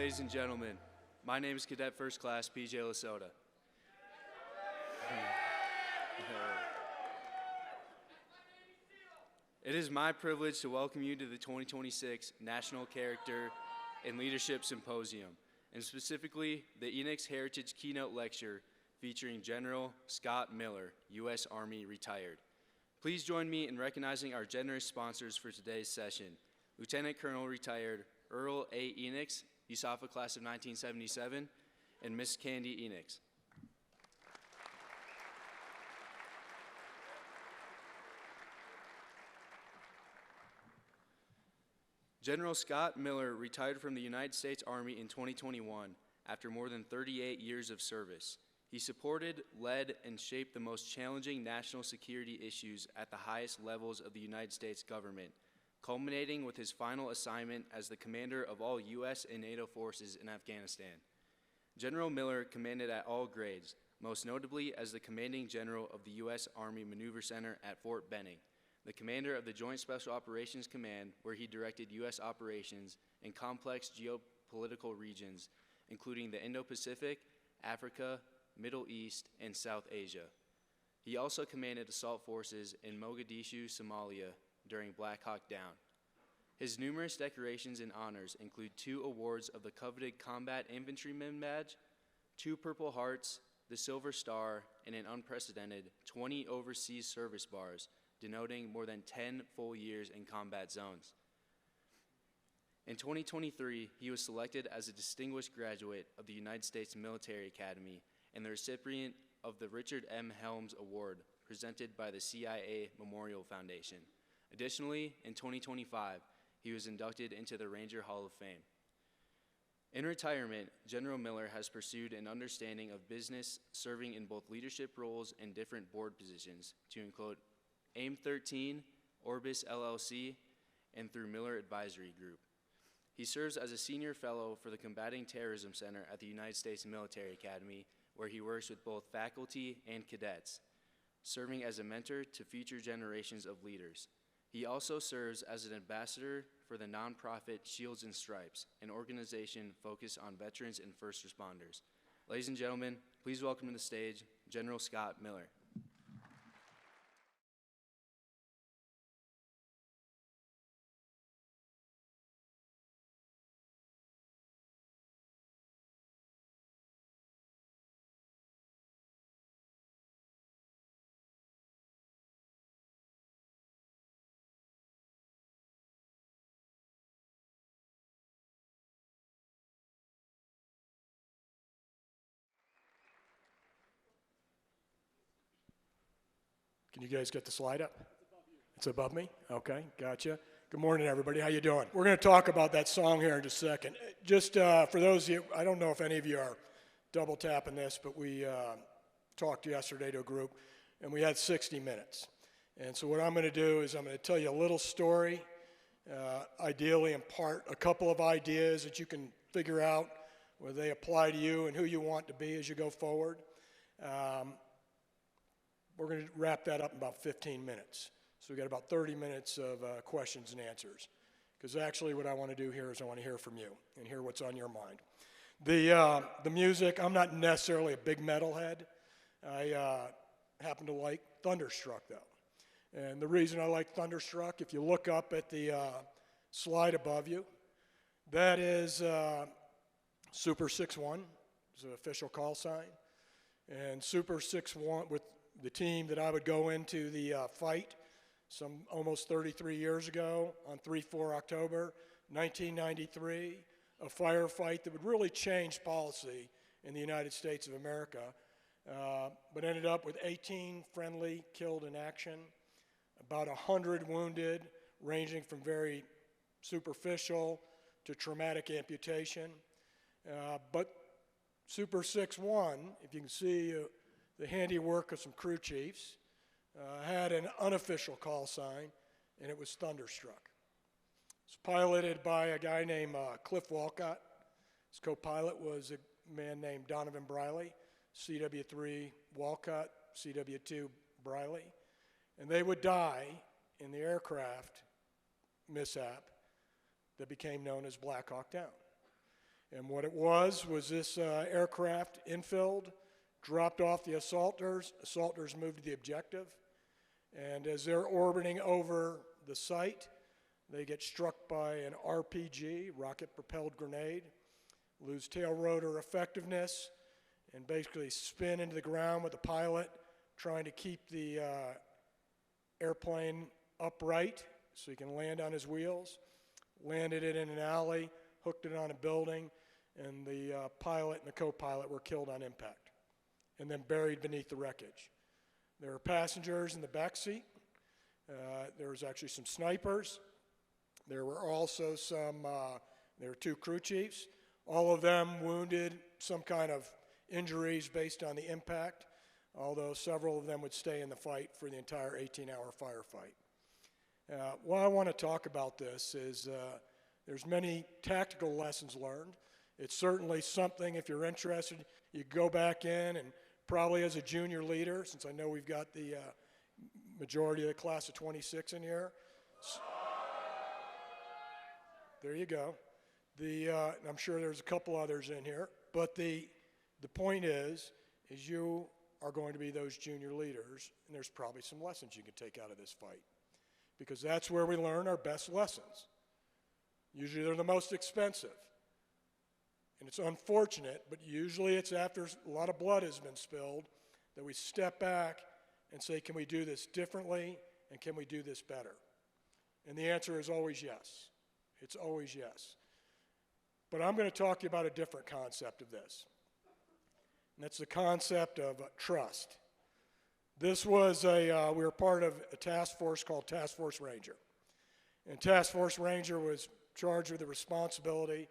Ladies and gentlemen, my name is Cadet First Class P.J. Lasota. It is my privilege to welcome you to the 2026 National Character and Leadership Symposium, and specifically the 𝐂𝐸𝐿 Heritage Keynote Lecture featuring General Scott Miller, U.S. Army retired. Please join me in recognizing our generous sponsors for today's session: Lieutenant Colonel retired Earl A. 𝐂𝐸𝐿, USAFA class of 1977, and Miss Candy 𝐂𝐸𝐿. General Scott Miller retired from the United States Army in 2021 after more than 38 years of service. He supported, led, and shaped the most challenging national security issues at the highest levels of the United States government, culminating with his final assignment as the commander of all U.S. and NATO forces in Afghanistan. General Miller commanded at all grades, most notably as the commanding general of the U.S. Army Maneuver Center at Fort Benning, the commander of the Joint Special Operations Command, where he directed U.S. operations in complex geopolitical regions, including the Indo-Pacific, Africa, Middle East, and South Asia. He also commanded assault forces in Mogadishu, Somalia, during Blackhawk Down. His numerous decorations and honors include 2 awards of the coveted Combat Infantryman Badge, 2 Purple Hearts, the Silver Star, and an unprecedented 20 overseas service bars, denoting more than 10 full years in combat zones. In 2023, he was selected as a distinguished graduate of the United States Military Academy and the recipient of the Richard M. Helms Award presented by the CIA Memorial Foundation. Additionally, in 2025, he was inducted into the Ranger Hall of Fame. In retirement, General Miller has pursued an understanding of business, serving in both leadership roles and different board positions, to include AIM 13, Orbis LLC, and through Miller Advisory Group. He serves as a senior fellow for the Combating Terrorism Center at the United States Military Academy, where he works with both faculty and cadets, serving as a mentor to future generations of leaders. He also serves as an ambassador for the nonprofit Shields and Stripes, an organization focused on veterans and first responders. Ladies and gentlemen, please welcome to the stage General Scott Miller. Can you guys get the slide up? It's above me? Okay, gotcha. Good morning, everybody. How you doing? We're going to talk about that song here in just a second. Just for those of you, I don't know if any of you are double tapping this, but we talked yesterday to a group, and we had 60 minutes. And so what I'm going to do is I'm going to tell you a little story, ideally impart a couple of ideas that you can figure out whether they apply to you and who you want to be as you go forward. We're going to wrap that up in about 15 minutes. So we've got about 30 minutes of questions and answers. Because actually what I want to do here is I want to hear from you and hear what's on your mind. The music, I'm not necessarily a big metalhead. I happen to like Thunderstruck, though. And the reason I like Thunderstruck, if you look up at the slide above you, that is Super 6-1, is an official call sign. And Super 6-1, with the team that I would go into the fight some almost 33 years ago on 3-4 October 1993, a firefight that would really change policy in the United States of America, but ended up with 18 friendly killed in action, about 100 wounded, ranging from very superficial to traumatic amputation. But Super 6-1, if you can see the handiwork of some crew chiefs, had an unofficial call sign, and it was Thunderstruck. It's piloted by a guy named Cliff Walcott. His co-pilot was a man named Donovan Briley, CW3 Walcott, CW2 Briley. And they would die in the aircraft mishap that became known as Blackhawk Down. And what it was this aircraft infilled, dropped off the assaulters moved to the objective, and as they're orbiting over the site, they get struck by an RPG, rocket-propelled grenade, lose tail rotor effectiveness, and basically spin into the ground with the pilot trying to keep the airplane upright so he can land on his wheels. Landed it in an alley, hooked it on a building, and the pilot and the co-pilot were killed on impact and then buried beneath the wreckage. There were passengers in the back seat. There was actually some snipers. There were also there were 2 crew chiefs, all of them wounded, some kind of injuries based on the impact, although several of them would stay in the fight for the entire 18-hour firefight. Why I want to talk about this is there's many tactical lessons learned. It's certainly something, if you're interested, you go back in and probably as a junior leader, since I know we've got the majority of the class of 26 in here. There you go. I'm sure there's a couple others in here, but the point is you are going to be those junior leaders, and there's probably some lessons you can take out of this fight, because that's where we learn our best lessons. Usually they're the most expensive, and it's unfortunate, but usually it's after a lot of blood has been spilled that we step back and say, can we do this differently, and can we do this better? And the answer is always yes. It's always yes. But I'm going to talk to you about a different concept of this, and that's the concept of trust. This was we were part of a task force called Task Force Ranger. And Task Force Ranger was charged with the responsibility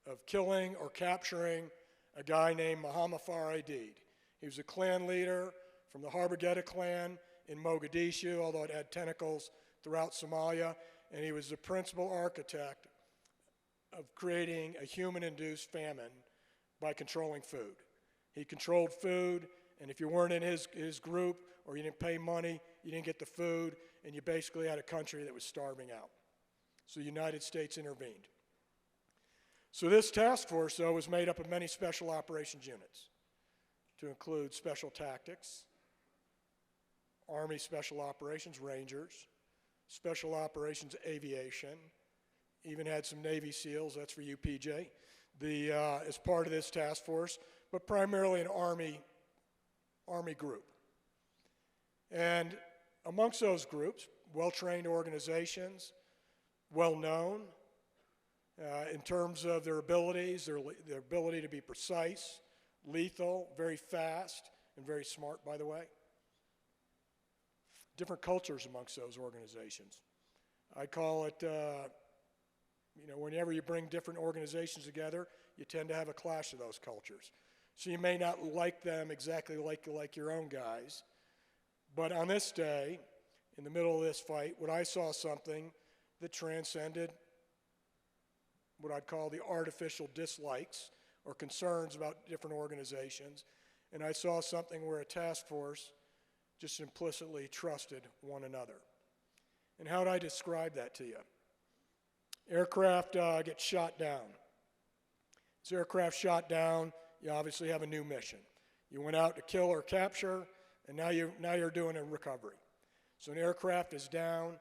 of killing or capturing a guy named Mohammed Farah. He was a clan leader from the 𝐓𝐫𝐿𝐵𝐿 clan in Mogadishu, although it had tentacles throughout Somalia, and he was the principal architect of creating a human-induced famine by controlling food. He controlled food, and if you weren't in his group or you didn't pay money, you didn't get the food, and you basically had a country that was starving out. So the United States intervened. So this task force, though, was made up of many special operations units, to include special tactics, Army Special Operations Rangers, Special Operations Aviation, even had some Navy SEALs, that's for 𝐓𝐫𝐿𝐵𝐿, as part of this task force, but primarily an Army group. And amongst those groups, well-trained organizations, well-known in terms of their abilities, their ability to be precise, lethal, very fast, and very smart, by the way. Different cultures amongst those organizations. I call it, whenever you bring different organizations together, you tend to have a clash of those cultures. So you may not like them exactly like your own guys, but on this day, in the middle of this fight, when I saw something that transcended what I'd call the artificial dislikes or concerns about different organizations, and I saw something where a task force just implicitly trusted one another. And how do I describe that to you? Aircraft gets shot down. This aircraft shot down, you obviously have a new mission. You went out to kill or capture, and now you're doing a recovery. So an aircraft is down,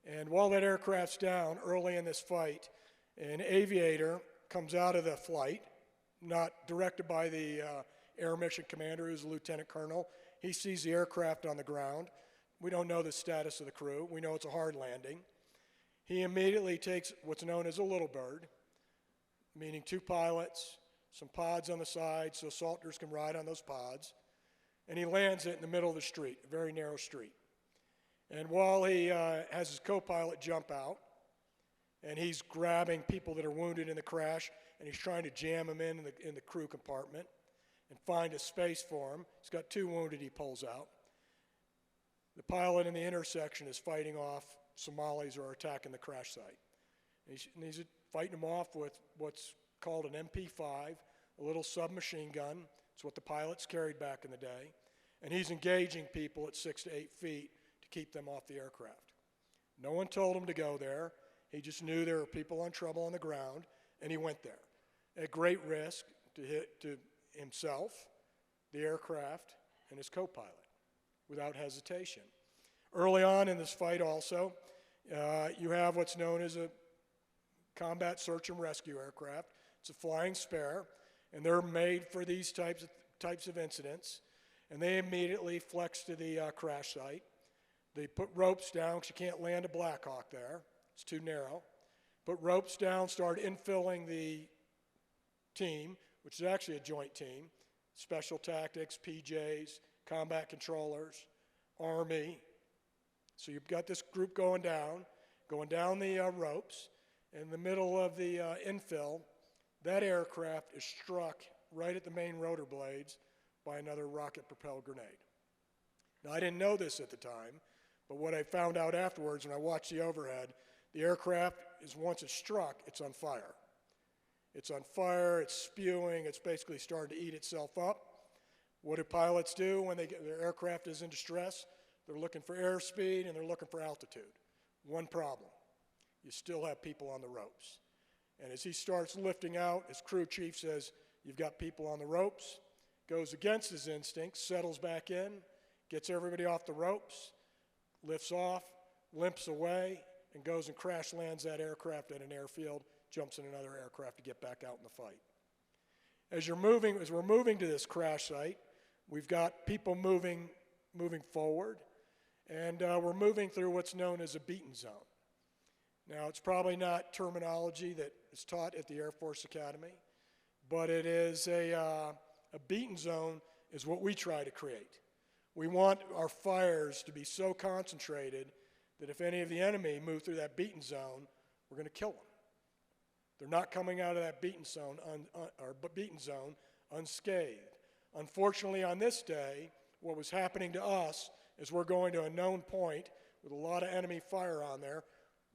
and while that aircraft's down, early in this fight, an aviator comes out of the flight, not directed by the air mission commander, who's a lieutenant colonel. He sees the aircraft on the ground. We don't know the status of the crew. We know it's a hard landing. He immediately takes what's known as a little bird, meaning 2 pilots, some pods on the side so assaulters can ride on those pods, and he lands it in the middle of the street, a very narrow street. And while he has his co-pilot jump out, and he's grabbing people that are wounded in the crash, and he's trying to jam them in the crew compartment and find a space for him. He's got 2 wounded he pulls out. The pilot in the intersection is fighting off Somalis who are attacking the crash site. And he's fighting them off with what's called an MP5, a little submachine gun. It's what the pilots carried back in the day. And he's engaging people at 6 to 8 feet to keep them off the aircraft. No one told him to go there. He just knew there were people in trouble on the ground, and he went there. at great risk to himself, the aircraft, and his co-pilot without hesitation. Early on in this fight also, you have what's known as a combat search and rescue aircraft. It's a flying spare, and they're made for these types of incidents. And they immediately flex to the crash site. They put ropes down because you can't land a Blackhawk there. It's too narrow. Put ropes down, start infilling the team, which is actually a joint team. Special tactics, PJs, combat controllers, Army. So you've got this group going down the ropes. In the middle of the infill, that aircraft is struck right at the main rotor blades by another rocket-propelled grenade. Now, I didn't know this at the time, but what I found out afterwards when I watched the overhead, the aircraft is, once it's struck, it's on fire. It's on fire, it's spewing, it's basically starting to eat itself up. What do pilots do when their aircraft is in distress? They're looking for airspeed and they're looking for altitude. One problem, you still have people on the ropes. And as he starts lifting out, his crew chief says, "You've got people on the ropes," goes against his instincts, settles back in, gets everybody off the ropes, lifts off, limps away, and goes and crash lands that aircraft at an airfield, jumps in another aircraft to get back out in the fight. As we're moving to this crash site, we've got people moving forward, and we're moving through what's known as a beaten zone. Now, it's probably not terminology that is taught at the Air Force Academy, but it is a beaten zone is what we try to create. We want our fires to be so concentrated that if any of the enemy move through that beaten zone, we're going to kill them. They're not coming out of that beaten zone unscathed. Unfortunately, on this day, what was happening to us is we're going to a known point with a lot of enemy fire on there.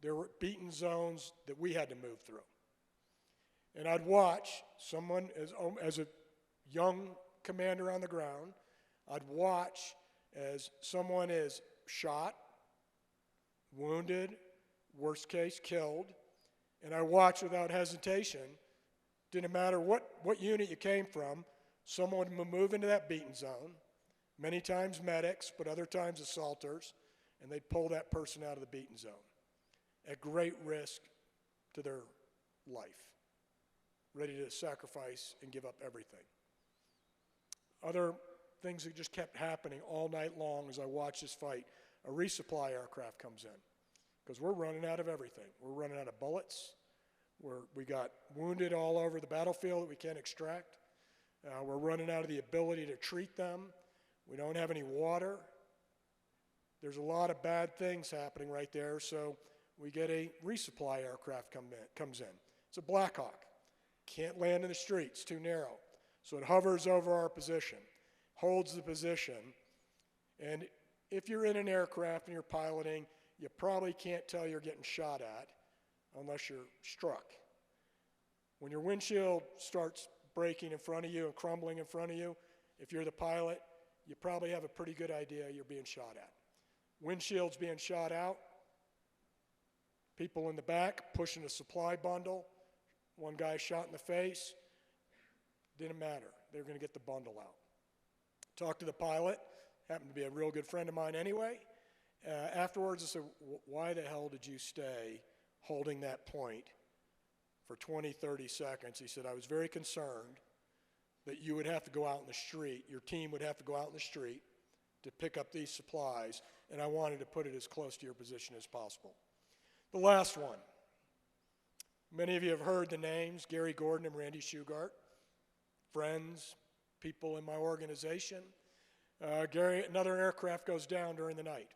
There were beaten zones that we had to move through. And I'd watch someone, as a young commander on the ground, I'd watch as someone is shot, wounded, worst case, killed, and I watched without hesitation. Didn't matter what unit you came from, someone would move into that beaten zone, many times medics, but other times assaulters, and they'd pull that person out of the beaten zone at great risk to their life, ready to sacrifice and give up everything. Other things that just kept happening all night long as I watched this fight. A resupply aircraft comes in because we're running out of everything. We're running out of bullets. We got wounded all over the battlefield that we can't extract. We're running out of the ability to treat them. We don't have any water. There's a lot of bad things happening right there, so we get a resupply aircraft comes in. It's a Blackhawk. Can't land in the streets, too narrow. So it hovers over our position, holds the position, and if you're in an aircraft and you're piloting, you probably can't tell you're getting shot at unless you're struck. When your windshield starts breaking in front of you and crumbling in front of you, if you're the pilot, you probably have a pretty good idea you're being shot at. Windshield's being shot out, people in the back pushing a supply bundle, one guy shot in the face, didn't matter. They were going to get the bundle out. Talked to the pilot, happened to be a real good friend of mine anyway. Afterwards, I said, "Why the hell did you stay holding that point for 20, 30 seconds?" He said, "I was very concerned that you would have to go out in the street, your team would have to go out in the street to pick up these supplies, and I wanted to put it as close to your position as possible." The last one. Many of you have heard the names, Gary Gordon and Randy Shugart, friends, people in my organization. Another aircraft goes down during the night.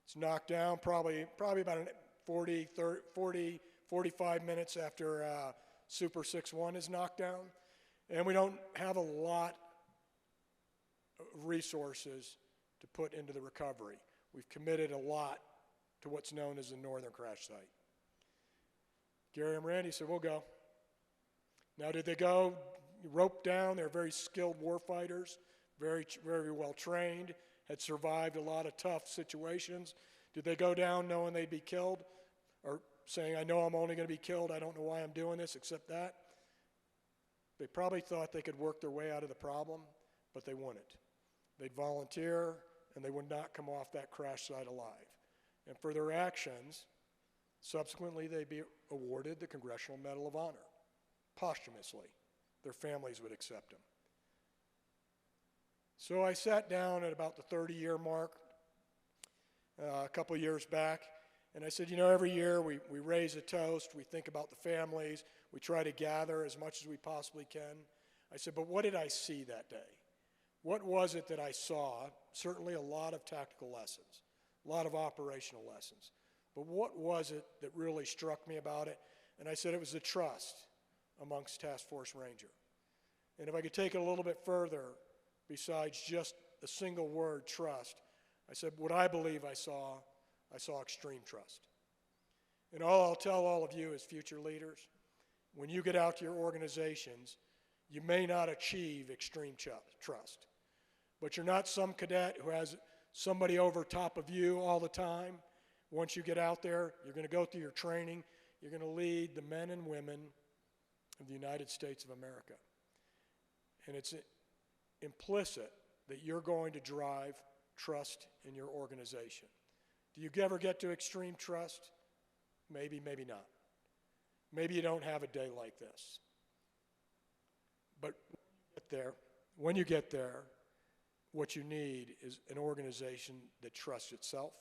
It's knocked down probably about 45 minutes after Super 6-1 is knocked down. And we don't have a lot of resources to put into the recovery. We've committed a lot to what's known as the northern crash site. Gary and Randy said, "We'll go." Now, did they go roped down? They're very skilled warfighters, very, very well trained, had survived a lot of tough situations. Did they go down knowing they'd be killed, or saying, "I know I'm only going to be killed, I don't know why I'm doing this except that"? They probably thought they could work their way out of the problem, but they wouldn't. They'd volunteer, and they would not come off that crash site alive. And for their actions, subsequently they'd be awarded the Congressional Medal of Honor, posthumously. Their families would accept them. So I sat down at about the 30-year mark a couple years back, and I said, you know, every year we raise a toast, we think about the families, we try to gather as much as we possibly can. I said, but what did I see that day? What was it that I saw? Certainly a lot of tactical lessons, a lot of operational lessons. But what was it that really struck me about it? And I said it was the trust amongst Task Force Ranger. And if I could take it a little bit further, besides just the single word trust, I said what I believe I saw extreme trust. And all I'll tell all of you as future leaders, when you get out to your organizations, you may not achieve extreme trust, but you're not some cadet who has somebody over top of you all the time. Once you get out there, you're going to go through your training, you're going to lead the men and women of the United States of America. And it's implicit that you're going to drive trust in your organization. Do you ever get to extreme trust? Maybe, maybe not. Maybe you don't have a day like this. But when you get there, what you need is an organization that trusts itself,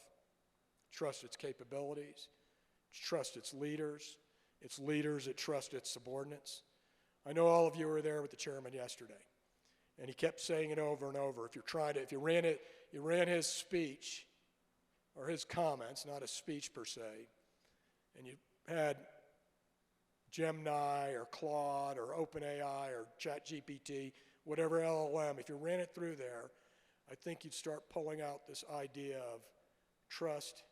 trusts its capabilities, trusts its leaders that trust its subordinates. I know all of you were there with the chairman yesterday, and he kept saying it over and over. If you ran his speech, or his comments, not a speech per se, and you had Gemini or Claude or OpenAI or ChatGPT, whatever LLM, if you ran it through there, I think you'd start pulling out this idea of trust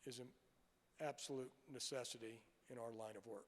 is an absolute necessity in our line of work.